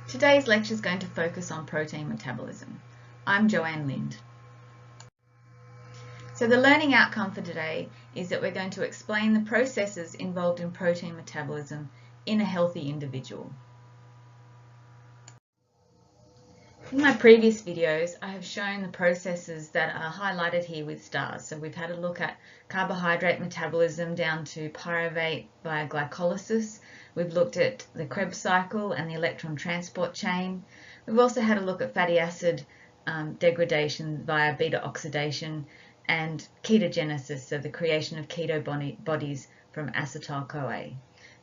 Today's lecture is going to focus on protein metabolism. I'm Joanne Lind. So the learning outcome for today is that we're going to explain the processes involved in protein metabolism in a healthy individual. In my previous videos, I have shown the processes that are highlighted here with stars. So we've had a look at carbohydrate metabolism down to pyruvate via glycolysis. We've looked at the Krebs cycle and the electron transport chain. We've also had a look at fatty acid degradation via beta oxidation and ketogenesis, so the creation of keto bodies from acetyl-CoA.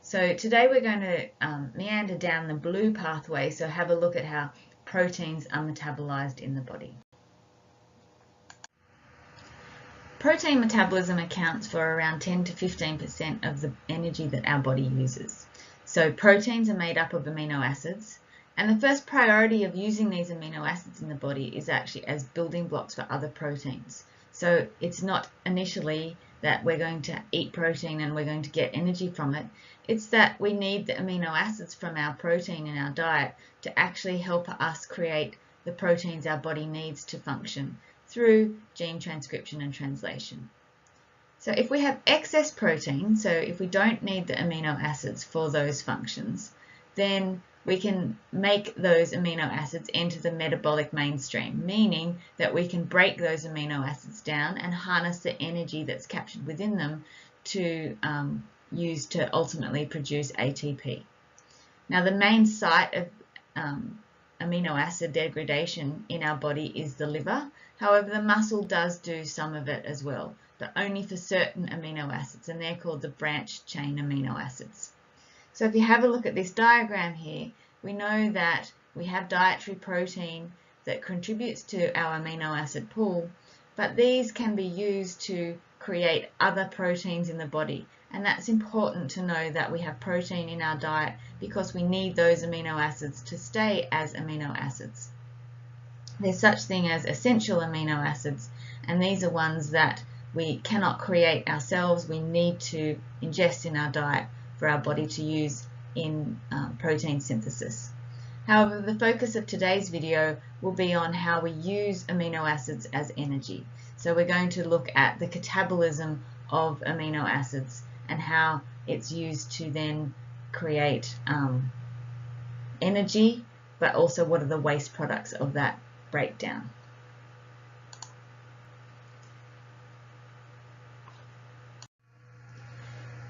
So today we're going to meander down the blue pathway, so have a look at how proteins are metabolized in the body. Protein metabolism accounts for around 10 to 15% of the energy that our body uses. So proteins are made up of amino acids, and the first priority of using these amino acids in the body is actually as building blocks for other proteins. So it's not initially that we're going to eat protein and we're going to get energy from it. It's that we need the amino acids from our protein in our diet to actually help us create the proteins our body needs to function through gene transcription and translation. So if we have excess protein, so if we don't need the amino acids for those functions, then we can make those amino acids enter the metabolic mainstream, meaning that we can break those amino acids down and harness the energy that's captured within them to use to ultimately produce ATP. Now, the main site of amino acid degradation in our body is the liver. However, the muscle does do some of it as well, but only for certain amino acids, and they're called the branched chain amino acids. So if you have a look at this diagram here, we know that we have dietary protein that contributes to our amino acid pool, but these can be used to create other proteins in the body. And that's important to know that we have protein in our diet because we need those amino acids to stay as amino acids. There's such thing as essential amino acids, and these are ones that we cannot create ourselves. We need to ingest in our diet for our body to use in protein synthesis. However, the focus of today's video will be on how we use amino acids as energy. So we're going to look at the catabolism of amino acids and how it's used to then create energy, but also what are the waste products of that breakdown.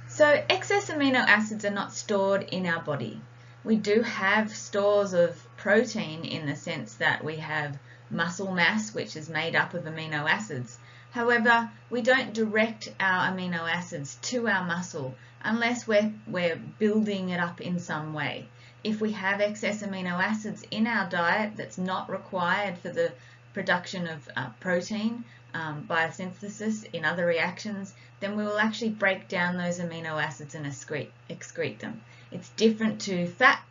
So excess amino acids are not stored in our body. We do have stores of protein in the sense that we have muscle mass, which is made up of amino acids. However, we don't direct our amino acids to our muscle unless we're building it up in some way. If we have excess amino acids in our diet that's not required for the production of protein, biosynthesis in other reactions, then we will actually break down those amino acids and excrete them. It's different to fat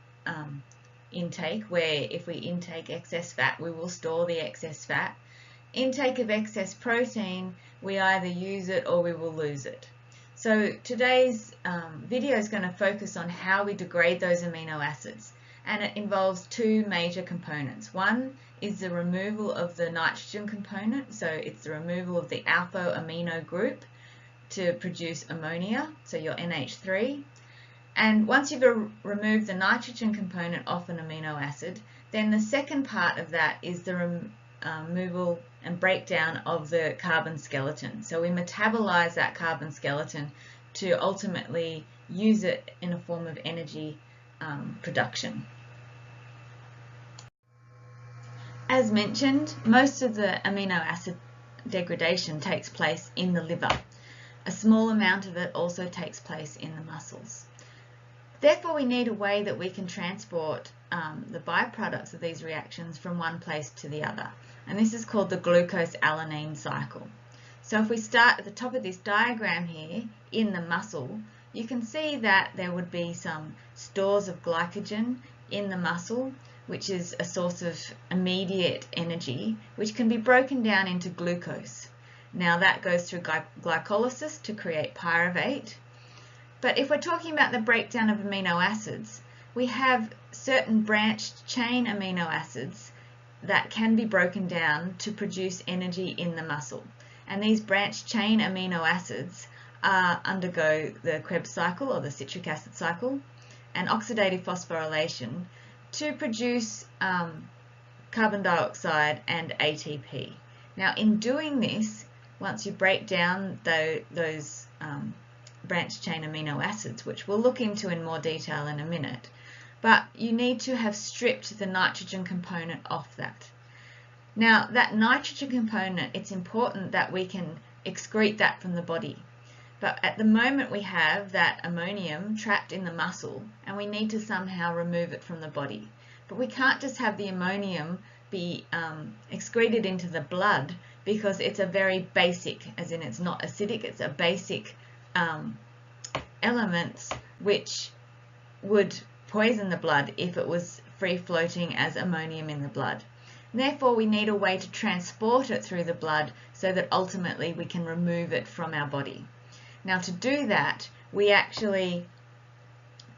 intake, where if we intake excess fat, we will store the excess fat. Intake of excess protein, we either use it or we will lose it. So today's video is going to focus on how we degrade those amino acids, and it involves two major components. One is the removal of the nitrogen component, so it's the removal of the alpha amino group to produce ammonia, so your NH3. And once you've removed the nitrogen component off an amino acid, then the second part of that is the removal and breakdown of the carbon skeleton. So we metabolize that carbon skeleton to ultimately use it in a form of energy production. As mentioned, most of the amino acid degradation takes place in the liver. A small amount of it also takes place in the muscles. Therefore, we need a way that we can transport the byproducts of these reactions from one place to the other. And this is called the glucose-alanine cycle. So if we start at the top of this diagram here, in the muscle, you can see that there would be some stores of glycogen in the muscle, which is a source of immediate energy, which can be broken down into glucose. Now that goes through glycolysis to create pyruvate. But if we're talking about the breakdown of amino acids, we have certain branched chain amino acids that can be broken down to produce energy in the muscle. And these branched chain amino acids undergo the Krebs cycle, or the citric acid cycle, and oxidative phosphorylation to produce carbon dioxide and ATP. Now, in doing this, once you break down those branched chain amino acids, which we'll look into in more detail in a minute, but you need to have stripped the nitrogen component off that. Now, that nitrogen component, it's important that we can excrete that from the body. But at the moment we have that ammonium trapped in the muscle, and we need to somehow remove it from the body. But we can't just have the ammonium be excreted into the blood, because it's a very basic, as in it's not acidic, it's a basic element which would poison the blood if it was free floating as ammonium in the blood. Therefore, we need a way to transport it through the blood so that ultimately we can remove it from our body. Now, to do that, we actually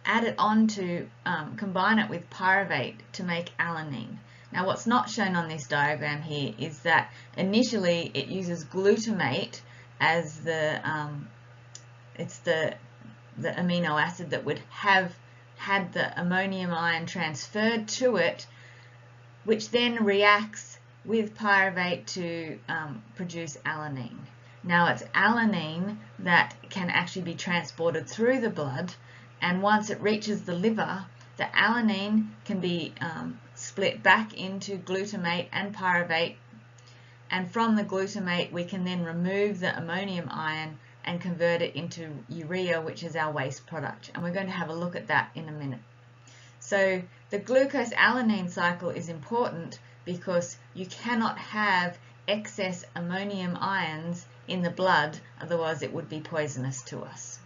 add it on to combine it with pyruvate to make alanine. Now, what's not shown on this diagram here is that initially it uses glutamate as it's the amino acid that would have had the ammonium ion transferred to it, which then reacts with pyruvate to produce alanine. Now, it's alanine that can actually be transported through the blood, and once it reaches the liver, the alanine can be split back into glutamate and pyruvate, and from the glutamate we can then remove the ammonium ion and convert it into urea, which is our waste product, and we're going to have a look at that in a minute. So the glucose-alanine cycle is important because you cannot have excess ammonium ions in the blood, otherwise it would be poisonous to us.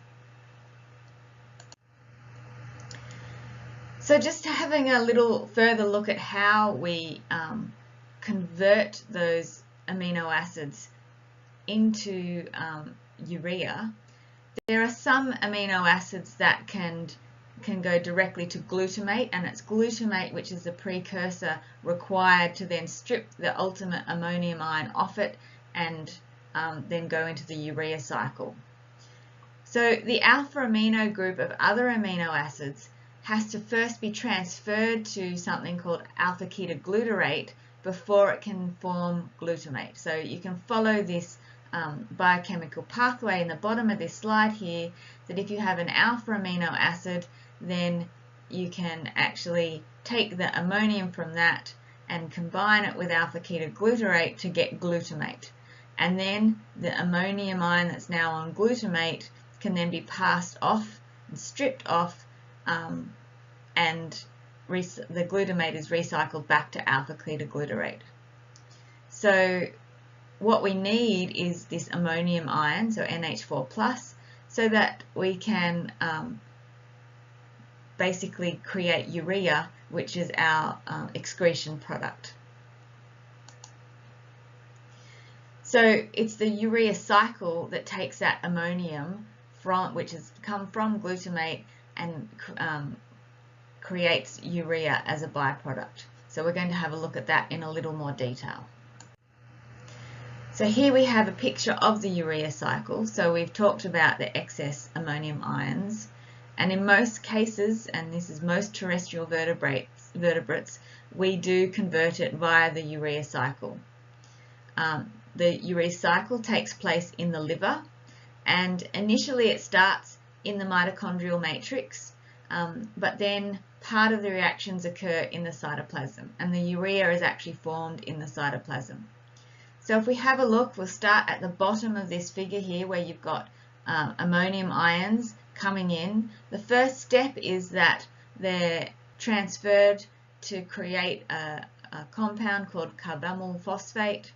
So just having a little further look at how we convert those amino acids into urea, there are some amino acids that can go directly to glutamate, and it's glutamate which is the precursor required to then strip the ultimate ammonium ion off it and then go into the urea cycle. So the alpha amino group of other amino acids has to first be transferred to something called alpha ketoglutarate before it can form glutamate. So you can follow this biochemical pathway in the bottom of this slide here, that if you have an alpha amino acid, then you can actually take the ammonium from that and combine it with alpha ketoglutarate to get glutamate. And then the ammonium ion that's now on glutamate can then be passed off and stripped off, and the glutamate is recycled back to alpha ketoglutarate. So what we need is this ammonium ion, so NH4+, so that we can basically create urea, which is our excretion product. So it's the urea cycle that takes that ammonium which has come from glutamate and creates urea as a byproduct. So we're going to have a look at that in a little more detail. So here we have a picture of the urea cycle. So we've talked about the excess ammonium ions, and in most cases, and this is most terrestrial vertebrates, we do convert it via the urea cycle. The urea cycle takes place in the liver, and initially it starts in the mitochondrial matrix, but then part of the reactions occur in the cytoplasm, and the urea is actually formed in the cytoplasm. So if we have a look, we'll start at the bottom of this figure here where you've got ammonium ions coming in. The first step is that they're transferred to create a compound called carbamyl phosphate.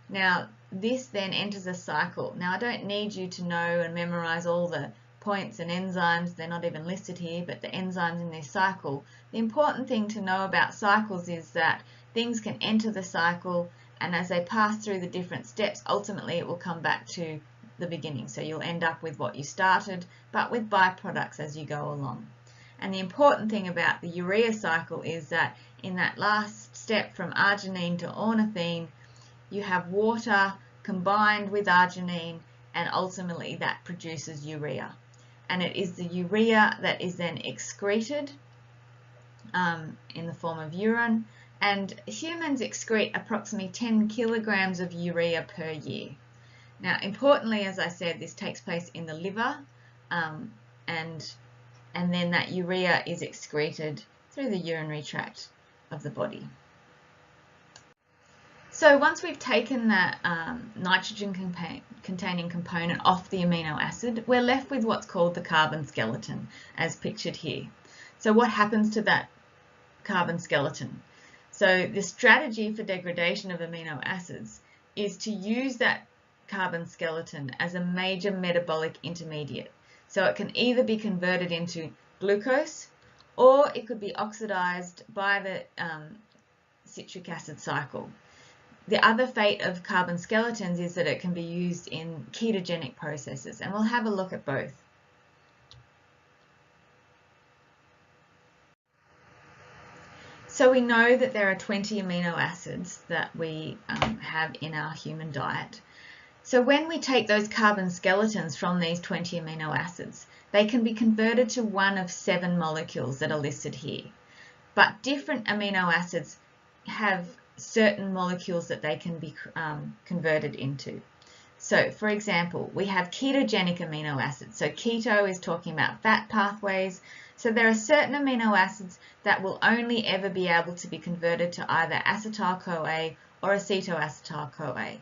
Now this then enters a cycle. Now I don't need you to know and memorize all the points and enzymes, they're not even listed here, but the enzymes in this cycle. The important thing to know about cycles is that things can enter the cycle, and as they pass through the different steps, ultimately it will come back to the beginning. So you'll end up with what you started, but with byproducts as you go along. And the important thing about the urea cycle is that in that last step from arginine to ornithine, you have water combined with arginine, and ultimately that produces urea. And it is the urea that is then excreted in the form of urine, and humans excrete approximately 10 kilograms of urea per year. Now, importantly, as I said, this takes place in the liver, and then that urea is excreted through the urinary tract of the body. So once we've taken that nitrogen-containing component off the amino acid, we're left with what's called the carbon skeleton, as pictured here. So what happens to that carbon skeleton? So the strategy for degradation of amino acids is to use that carbon skeleton as a major metabolic intermediate. So it can either be converted into glucose, or it could be oxidized by the citric acid cycle. The other fate of carbon skeletons is that it can be used in ketogenic processes, and we'll have a look at both. So we know that there are 20 amino acids that we have in our human diet. So when we take those carbon skeletons from these 20 amino acids, they can be converted to one of 7 molecules that are listed here. But different amino acids have certain molecules that they can be converted into. So for example, we have ketogenic amino acids. So keto is talking about fat pathways. So there are certain amino acids that will only ever be able to be converted to either acetyl-CoA or acetoacetyl-CoA.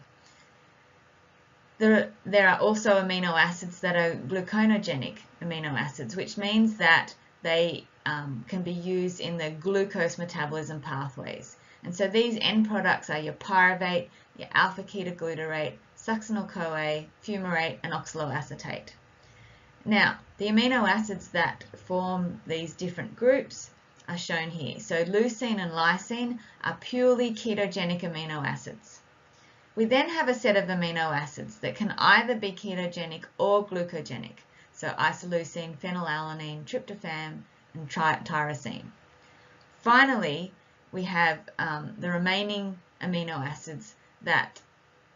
There are also amino acids that are gluconogenic amino acids, which means that they can be used in the glucose metabolism pathways. And so these end products are your pyruvate, your alpha-ketoglutarate, succinyl-CoA, fumarate, and oxaloacetate. Now, the amino acids that form these different groups are shown here. So leucine and lysine are purely ketogenic amino acids. We then have a set of amino acids that can either be ketogenic or glucogenic. So isoleucine, phenylalanine, tryptophan, and tyrosine. Finally, we have the remaining amino acids that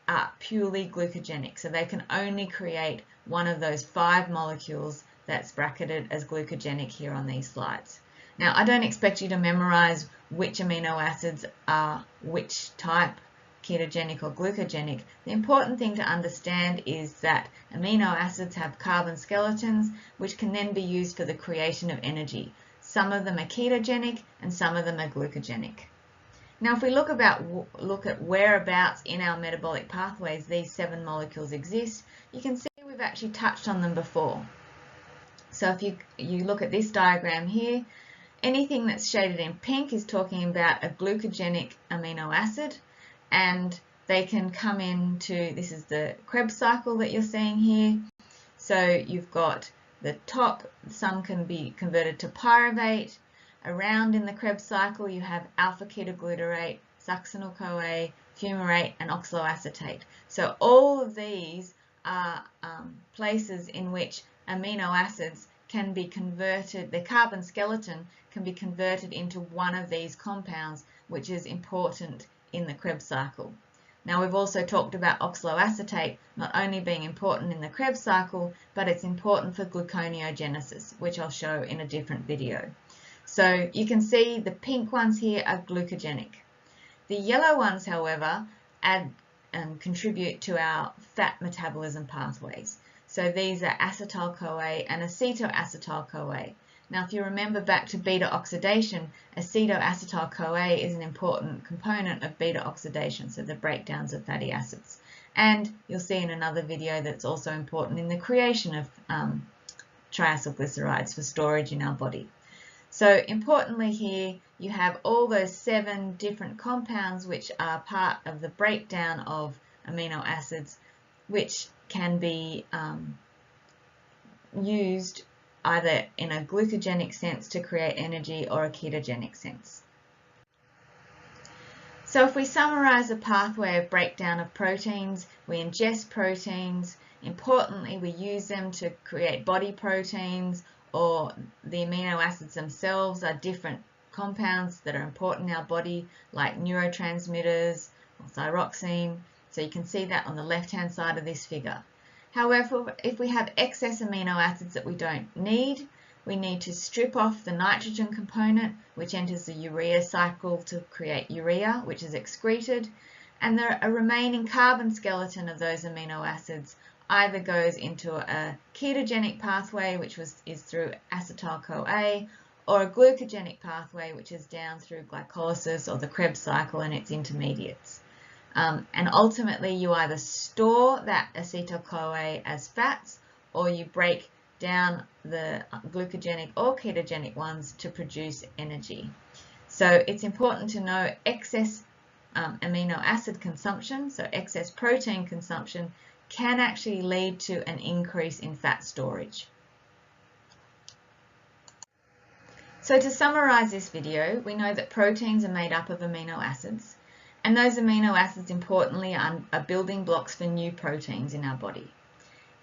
are purely glucogenic. So they can only create one of those 5 molecules that's bracketed as glucogenic here on these slides. Now, I don't expect you to memorize which amino acids are which type, ketogenic or glucogenic. The important thing to understand is that amino acids have carbon skeletons, which can then be used for the creation of energy. Some of them are ketogenic and some of them are glucogenic. Now, if we look at whereabouts in our metabolic pathways these 7 molecules exist, you can see we've actually touched on them before. So if you look at this diagram here, anything that's shaded in pink is talking about a glucogenic amino acid, and they can come into, this is the Krebs cycle that you're seeing here. So you've got the top, some can be converted to pyruvate. Around in the Krebs cycle, you have alpha-ketoglutarate, succinyl-CoA, fumarate, and oxaloacetate. So all of these are places in which amino acids can be converted, the carbon skeleton can be converted into one of these compounds, which is important in the Krebs cycle. Now, we've also talked about oxaloacetate not only being important in the Krebs cycle, but it's important for gluconeogenesis, which I'll show in a different video. So you can see the pink ones here are glucogenic. The yellow ones, however, contribute to our fat metabolism pathways. So these are acetyl-CoA and acetoacetyl-CoA. Now, if you remember back to beta oxidation, acetoacetyl-CoA is an important component of beta oxidation, so the breakdowns of fatty acids. And you'll see in another video that's also important in the creation of triacylglycerides for storage in our body. So importantly here, you have all those 7 different compounds which are part of the breakdown of amino acids, which can be used either in a glucogenic sense to create energy or a ketogenic sense. So if we summarize a pathway of breakdown of proteins, we ingest proteins. Importantly, we use them to create body proteins or the amino acids themselves are different compounds that are important in our body, like neurotransmitters or thyroxine. So you can see that on the left-hand side of this figure. However, if we have excess amino acids that we don't need, we need to strip off the nitrogen component, which enters the urea cycle to create urea, which is excreted, and the remaining carbon skeleton of those amino acids either goes into a ketogenic pathway, which is through acetyl-CoA, or a glucogenic pathway, which is down through glycolysis or the Krebs cycle and its intermediates. And ultimately, you either store that acetyl-CoA as fats, or you break down the glucogenic or ketogenic ones to produce energy. So it's important to know excess amino acid consumption, so excess protein consumption, can actually lead to an increase in fat storage. So to summarize this video, we know that proteins are made up of amino acids, and those amino acids importantly are building blocks for new proteins in our body.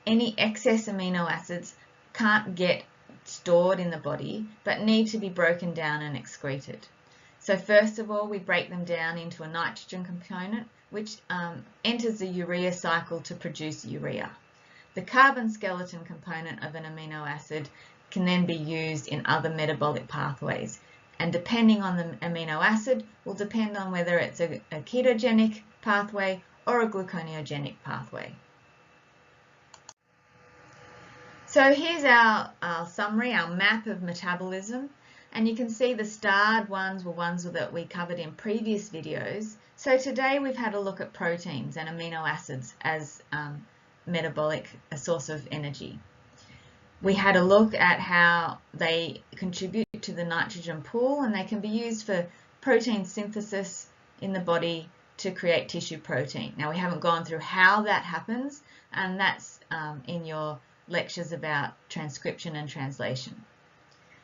Any excess amino acids can't get stored in the body, but need to be broken down and excreted. So first of all, we break them down into a nitrogen component, which enters the urea cycle to produce urea. The carbon skeleton component of an amino acid can then be used in other metabolic pathways, and depending on the amino acid will depend on whether it's a ketogenic pathway or a gluconeogenic pathway. So here's our summary, our map of metabolism, and you can see the starred ones were ones that we covered in previous videos. So today we've had a look at proteins and amino acids as a source of energy. We had a look at how they contribute to the nitrogen pool, and they can be used for protein synthesis in the body to create tissue protein. Now we haven't gone through how that happens, and that's in your lectures about transcription and translation.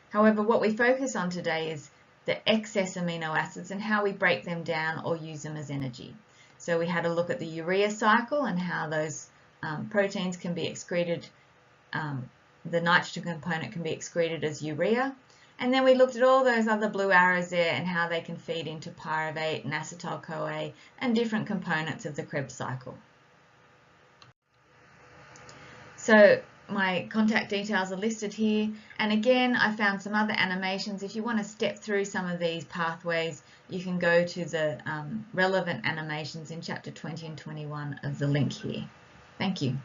However, what we focus on today is the excess amino acids and how we break them down or use them as energy. So we had a look at the urea cycle and how those proteins can be excreted, the nitrogen component can be excreted as urea. And then we looked at all those other blue arrows there and how they can feed into pyruvate and acetyl-CoA and different components of the Krebs cycle. So my contact details are listed here, and again I found some other animations. If you want to step through some of these pathways, you can go to the relevant animations in chapter 20 and 21 of the link here. Thank you.